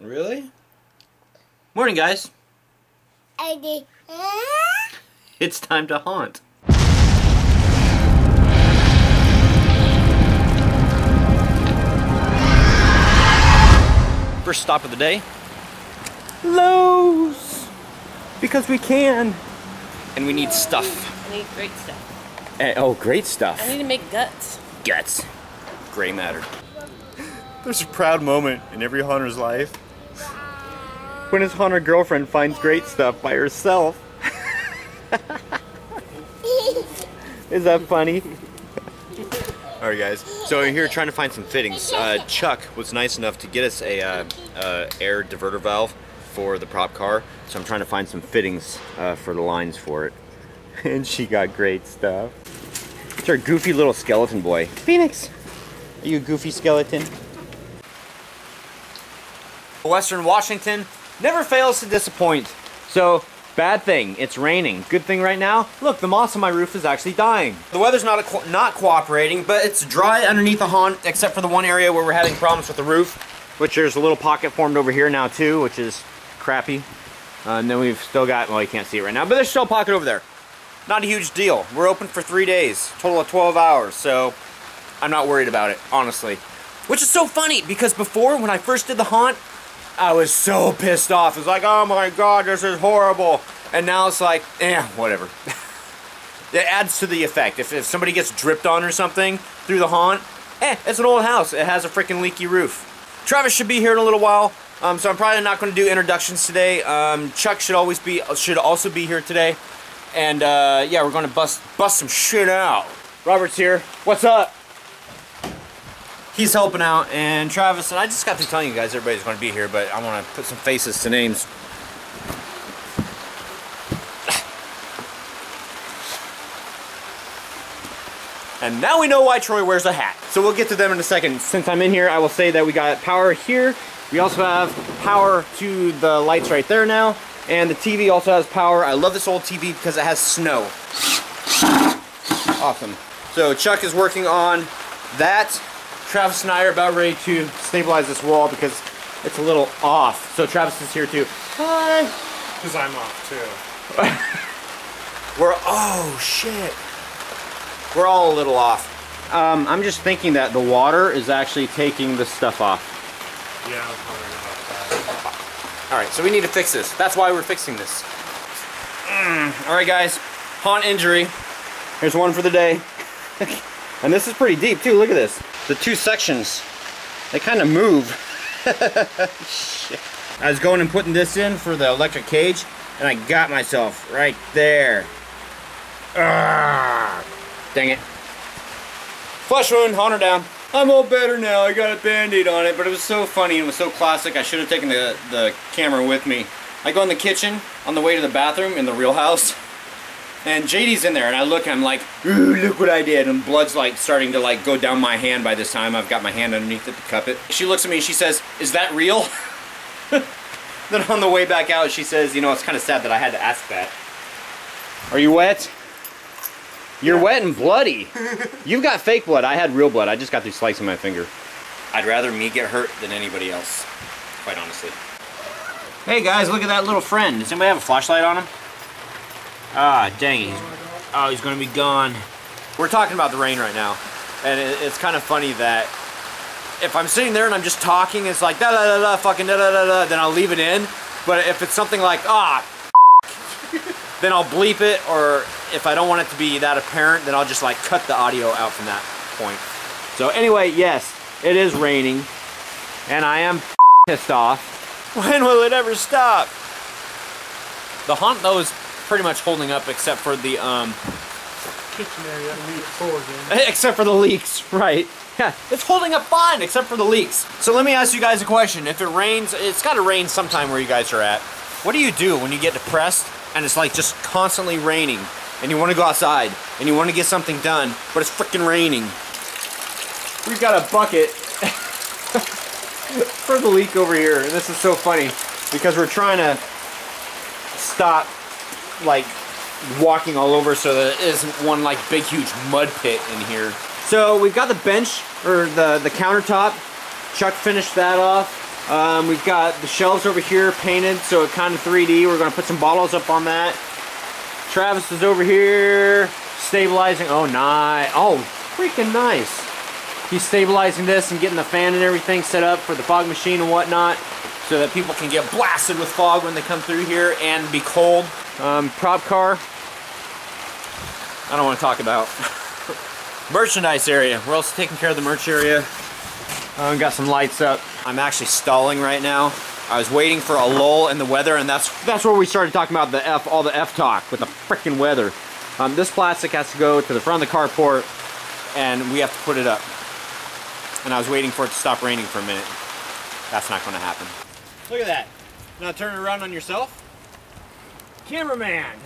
Really? Morning, guys. It's time to haunt. First stop of the day. Lowe's! Because we can. And we need stuff. I need great stuff. Oh, great stuff. I need to make guts. Guts. Gray matter. There's a proud moment in every haunter's life when his haunter girlfriend finds great stuff by herself. Is that funny? Alright guys, so we're here trying to find some fittings. Chuck was nice enough to get us a air diverter valve for the prop car, so I'm trying to find some fittings for the lines for it. And she got great stuff. It's our goofy little skeleton boy. Phoenix, are you a goofy skeleton? Western Washington never fails to disappoint. So, bad thing, it's raining. Good thing right now, look, the moss on my roof is actually dying. The weather's not cooperating, but it's dry underneath the haunt, except for the one area where we're having problems with the roof, which there's a little pocket formed over here now too, which is crappy. And then we've still got, well, you can't see it right now, but there's still a pocket over there. Not a huge deal. We're open for 3 days, total of 12 hours, so I'm not worried about it, honestly. Which is so funny, because before, when I first did the haunt, I was so pissed off. It was like, oh my god, this is horrible. And now it's like, whatever. It adds to the effect. If somebody gets dripped on or something through the haunt, it's an old house. It has a freaking leaky roof. Travis should be here in a little while, so I'm probably not going to do introductions today. Chuck should also be here today. And yeah, we're going to bust some shit out. Robert's here. What's up? He's helping out, and Travis, and I just got through telling you guys everybody's going to be here, but I want to put some faces to names. And now we know why Troy wears a hat. So we'll get to them in a second. Since I'm in here, I will say that we got power here. We also have power to the lights right there now, and the TV also has power. I love this old TV because it has snow. Awesome. So Chuck is working on that. Travis and I are about ready to stabilize this wall because it's a little off. So Travis is here too. Hi! Because I'm off too. Oh shit. We're all a little off. I'm just thinking that the water is actually taking the stuff off. Yeah, I was wondering about that. Alright, so we need to fix this. That's why we're fixing this. Alright guys, haunt injury. Here's one for the day. And this is pretty deep too, look at this. The two sections, they kind of move. Shit. I was going and putting this in for the electric cage, and I got myself right there. Dang it. Flesh wound, haunter down. I'm all better now, I got a band-aid on it, but it was so funny and it was so classic, I should have taken the camera with me. I go in the kitchen on the way to the bathroom in the real house, and JD's in there, and I look, and I'm like, ooh, look what I did, and blood's like starting to like go down my hand by this time. I've got my hand underneath it to cup it. She looks at me and she says, is that real? Then on the way back out, she says, you know, it's kind of sad that I had to ask that. Are you wet? You're wet and bloody. You've got fake blood. I had real blood. I just got through slicing my finger. I'd rather me get hurt than anybody else, quite honestly. Hey guys, look at that little friend. Does anybody have a flashlight on him? Ah, dang it. He's gonna be gone. We're talking about the rain right now, and it's kind of funny that if I'm sitting there and I'm just talking, it's like da da da da fucking da da da da, then I'll leave it in. But if it's something like then I'll bleep it, or if I don't want it to be that apparent, then I'll just like cut the audio out from that point. So anyway, yes, it is raining, and I am pissed off. When will it ever stop? The haunt though is pretty much holding up, except for the kitchen area leaks full again. Except for the leaks, right? Yeah, it's holding up fine, except for the leaks. So let me ask you guys a question. If it rains, it's got to rain sometime where you guys are at. What do you do when you get depressed and it's like just constantly raining, and you want to go outside and you want to get something done, but it's freaking raining? We've got a bucket for the leak over here, and this is so funny because we're trying to stop like walking all over so that it isn't one like big huge mud pit in here. So we've got the bench, or the countertop, Chuck finished that off. We've got the shelves over here painted, so it kind of 3D. We're going to put some bottles up on that. Travis is over here stabilizing. Oh, nice. Oh, freaking nice. He's stabilizing this and getting the fan and everything set up for the fog machine and whatnot, so that people can get blasted with fog when they come through here and be cold. Prop car. I don't want to talk about. Merchandise area. We're also taking care of the merch area. We got some lights up. I'm actually stalling right now. I was waiting for a lull in the weather, and that's where we started talking about all the F talk with the frickin' weather. This plastic has to go to the front of the carport, and we have to put it up. And I was waiting for it to stop raining for a minute. That's not going to happen. Look at that. Now turn it around on yourself. Cameraman.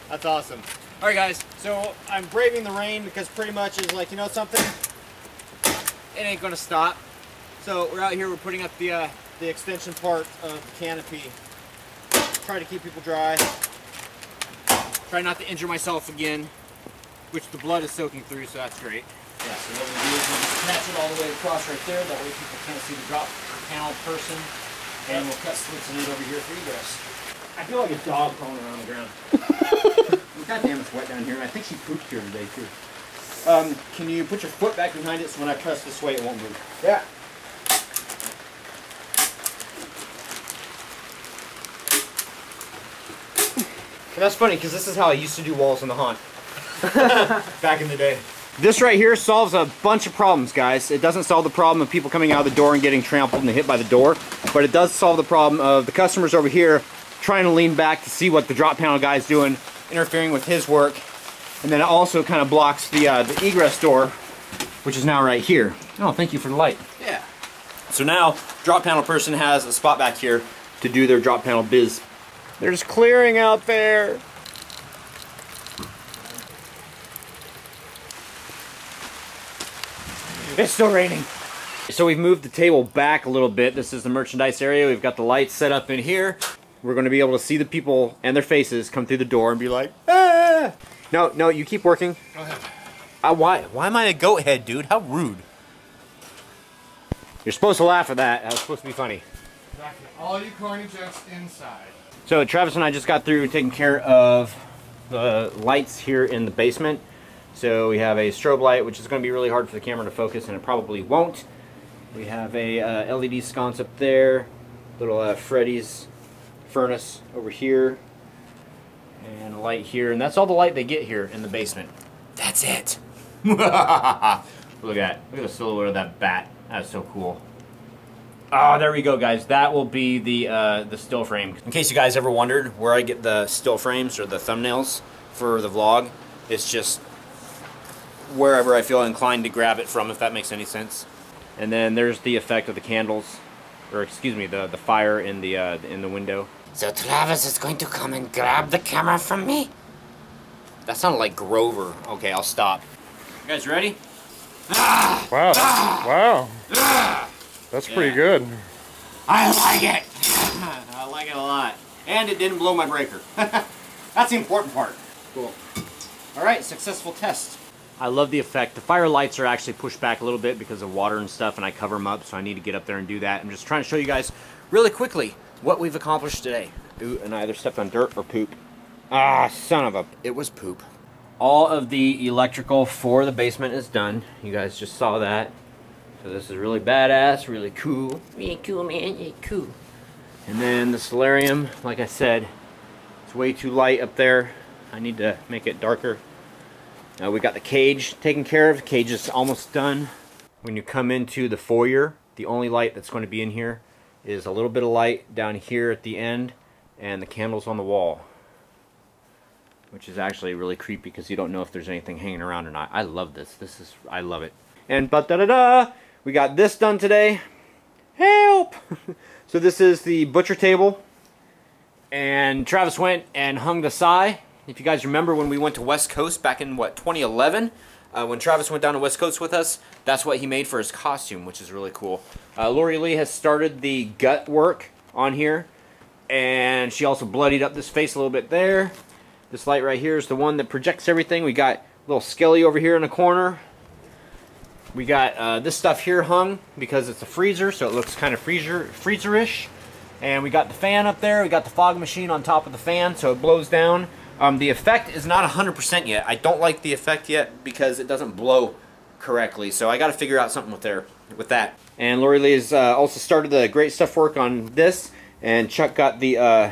That's awesome. All right, guys. So I'm braving the rain because pretty much is like, you know something? It ain't going to stop. So we're out here. We're putting up the extension part of the canopy. Try to keep people dry. Try not to injure myself again, which the blood is soaking through, so that's great. Yeah, so what we do is we'll just attach it all the way across right there. That way people can't see the drop panel person. And we'll cut slits in it over here for egress. I feel like a dog crawling around the ground. God damn, it's wet down here. And I think she pooped here today, too. Can you put your foot back behind it so when I press this way it won't move? Yeah. And that's funny because this is how I used to do walls in the haunt. Back in the day. This right here solves a bunch of problems, guys. It doesn't solve the problem of people coming out of the door and getting trampled and hit by the door, but it does solve the problem of the customers over here trying to lean back to see what the drop panel guy's doing, interfering with his work. And then it also kind of blocks the egress door, which is now right here. Oh, thank you for the light. Yeah. So now, drop panel person has a spot back here to do their drop panel biz. There's clearing out there. It's still raining. So we've moved the table back a little bit. This is the merchandise area. We've got the lights set up in here. We're going to be able to see the people and their faces come through the door and be like, ah! No, you keep working. Go ahead. Why am I a goat head, dude? How rude. You're supposed to laugh at that. That was supposed to be funny. Exactly. All you corny jokes inside. So Travis and I just got through taking care of the lights here in the basement. So we have a strobe light, which is going to be really hard for the camera to focus, and it probably won't. We have a LED sconce up there, little Freddy's furnace over here, and a light here, and that's all the light they get here in the basement. That's it. Look at that. Look at the silhouette of that bat. That's so cool. Oh, there we go, guys. That will be the still frame. In case you guys ever wondered where I get the still frames or the thumbnails for the vlog, it's just wherever I feel inclined to grab it from, if that makes any sense. And then there's the effect of the candles, or excuse me, the fire in the window. So Travis is going to come and grab the camera from me? That sounded like Grover. Okay, I'll stop. You guys ready? Wow. Wow. That's pretty good. I like it. I like it a lot. And it didn't blow my breaker. That's the important part. Cool. All right, successful test. I love the effect. The fire lights are actually pushed back a little bit because of water and stuff, and I cover them up, so I need to get up there and do that. I'm just trying to show you guys really quickly what we've accomplished today. Ooh, and I either stepped on dirt or poop. Ah, son of a... It was poop. All of the electrical for the basement is done. You guys just saw that. So this is really badass, really cool. Really cool, man. Really cool. And then the solarium, like I said, it's way too light up there. I need to make it darker. We got the cage taken care of. The cage is almost done. When you come into the foyer, the only light that's going to be in here is a little bit of light down here at the end and the candles on the wall, which is actually really creepy because you don't know if there's anything hanging around or not. I love this. I love it. And ba-da-da-da, we got this done today. Help! So this is the butcher table, and Travis went and hung the sigh. If you guys remember when we went to West Coast back in, what, 2011? When Travis went down to West Coast with us, that's what he made for his costume, which is really cool. Lori Lee has started the gut work on here, and she also bloodied up this face a little bit there. This light right here is the one that projects everything. We got a little skelly over here in the corner. We got this stuff here hung because it's a freezer, so it looks kind of freezer-ish. And we got the fan up there. We got the fog machine on top of the fan, so it blows down. The effect is not 100% yet. I don't like the effect yet because it doesn't blow correctly. So I got to figure out something with that. And Lori Lee has also started the great stuff work on this. And Chuck got the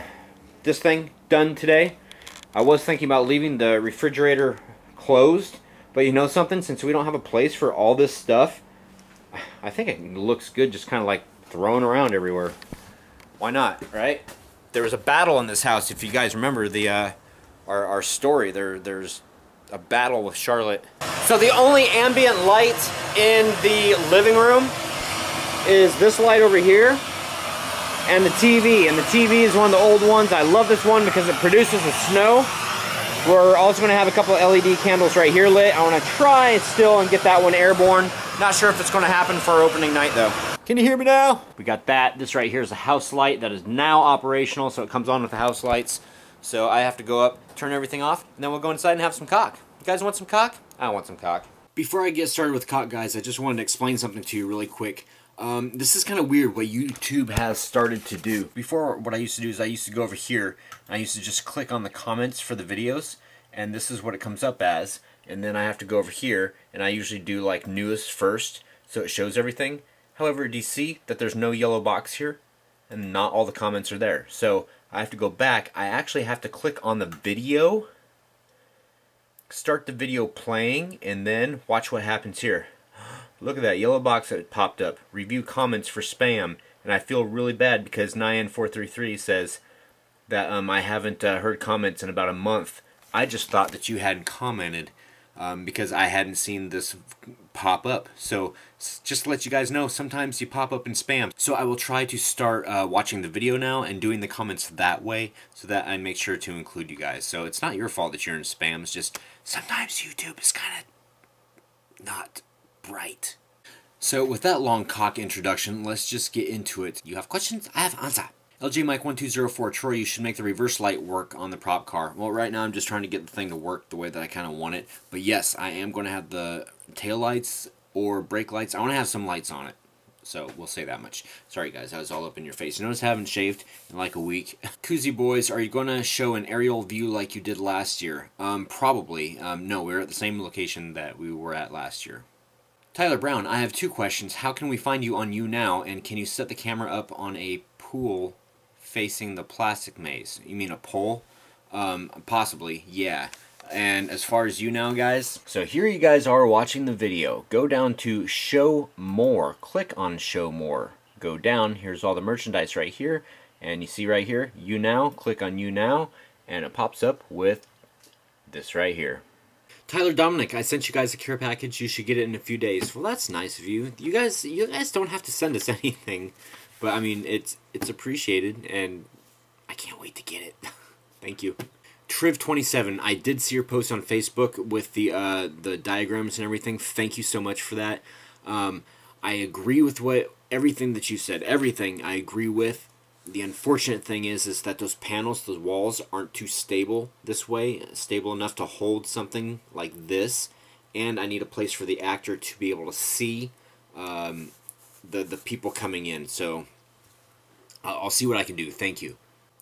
this thing done today. I was thinking about leaving the refrigerator closed. But you know something? Since we don't have a place for all this stuff, I think it looks good just kind of like thrown around everywhere. Why not, right? There was a battle in this house, if you guys remember the our story. There's a battle with Charlotte. So the only ambient light in the living room is this light over here and the TV. And the TV is one of the old ones. I love this one because it produces the snow. We're also going to have a couple of LED candles right here lit. I want to try it still and get that one airborne. Not sure if it's going to happen for our opening night though. Can you hear me now? We got that. This right here is a house light that is now operational, so it comes on with the house lights. So I have to go up, turn everything off, and then we'll go inside and have some cock. You guys want some cock? I want some cock. Before I get started with cock, guys, I just wanted to explain something to you really quick. This is kind of weird what YouTube has started to do. Before, what I used to do is I used to go over here, and I used to just click on the comments for the videos, and this is what it comes up as. And then I have to go over here, and I usually do like newest first, so it shows everything. However, do you see that there's no yellow box here? And not all the comments are there. So I have to go back. I actually have to click on the video, start the video playing, and then watch what happens here. Look at that yellow box that popped up. Review comments for spam. And I feel really bad because Nyan433 says that I haven't heard comments in about a month. I just thought that you hadn't commented because I hadn't seen this pop up. So just to let you guys know, sometimes you pop up in spam. So I will try to start watching the video now and doing the comments that way so that I make sure to include you guys. So it's not your fault that you're in spam. It's just sometimes YouTube is kind of not bright. So with that long cock introduction, let's just get into it. You have questions? I have answer. LJ Mike 1204 Troy, you should make the reverse light work on the prop car. Well, right now I'm just trying to get the thing to work the way that I kind of want it. But yes, I am going to have the tail lights or brake lights. I want to have some lights on it. So we'll say that much. Sorry guys, I was all up in your face. You notice I haven't shaved in like a week. Koozie boys, are you going to show an aerial view like you did last year? Probably. No, we're at the same location that we were at last year. Tyler Brown, I have two questions. How can we find you on YouNow? And can you set the camera up on a pool facing the plastic maze? You mean a pole? Possibly, yeah. And as far as YouNow, guys, so here you guys are watching the video. Go down to Show More. Click on Show More. Go down. Here's all the merchandise right here. And you see right here, YouNow. Click on YouNow. And it pops up with this right here. Tyler Dominic, I sent you guys a care package. You should get it in a few days. Well, that's nice of you. You guys don't have to send us anything. But, I mean, it's appreciated, and I can't wait to get it. Thank you. Triv27, I did see your post on Facebook with the diagrams and everything. Thank you so much for that. I agree with everything that you said. Everything I agree with. The unfortunate thing is that those panels, those walls, aren't too stable this way. Stable enough to hold something like this. And I need a place for the actor to be able to see the people coming in. So I'll see what I can do. Thank you.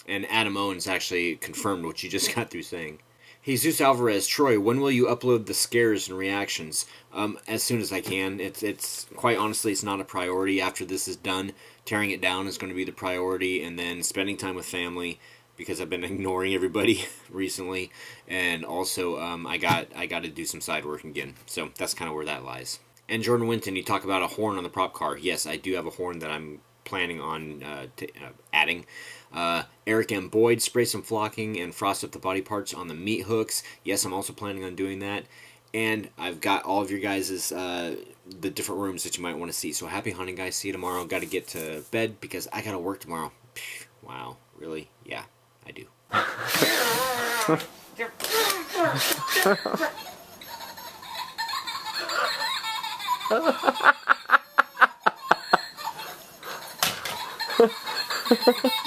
And Adam Owens actually confirmed what you just got through saying. Jesus Alvarez, Troy, when will you upload the scares and reactions? As soon as I can. It's quite honestly, it's not a priority. After this is done, tearing it down is going to be the priority, and then spending time with family because I've been ignoring everybody recently, and also I got to do some side work again. So that's kind of where that lies. And Jordan Winton, you talk about a horn on the prop car. Yes, I do have a horn that I'm planning on adding. Eric M. Boyd, spray some flocking and frost up the body parts on the meat hooks. Yes, I'm also planning on doing that. And I've got all of your guys' the different rooms that you might want to see. So happy hunting, guys. See you tomorrow. Got to get to bed because I got to work tomorrow. Wow, really? Yeah, I do. Ha ha ha.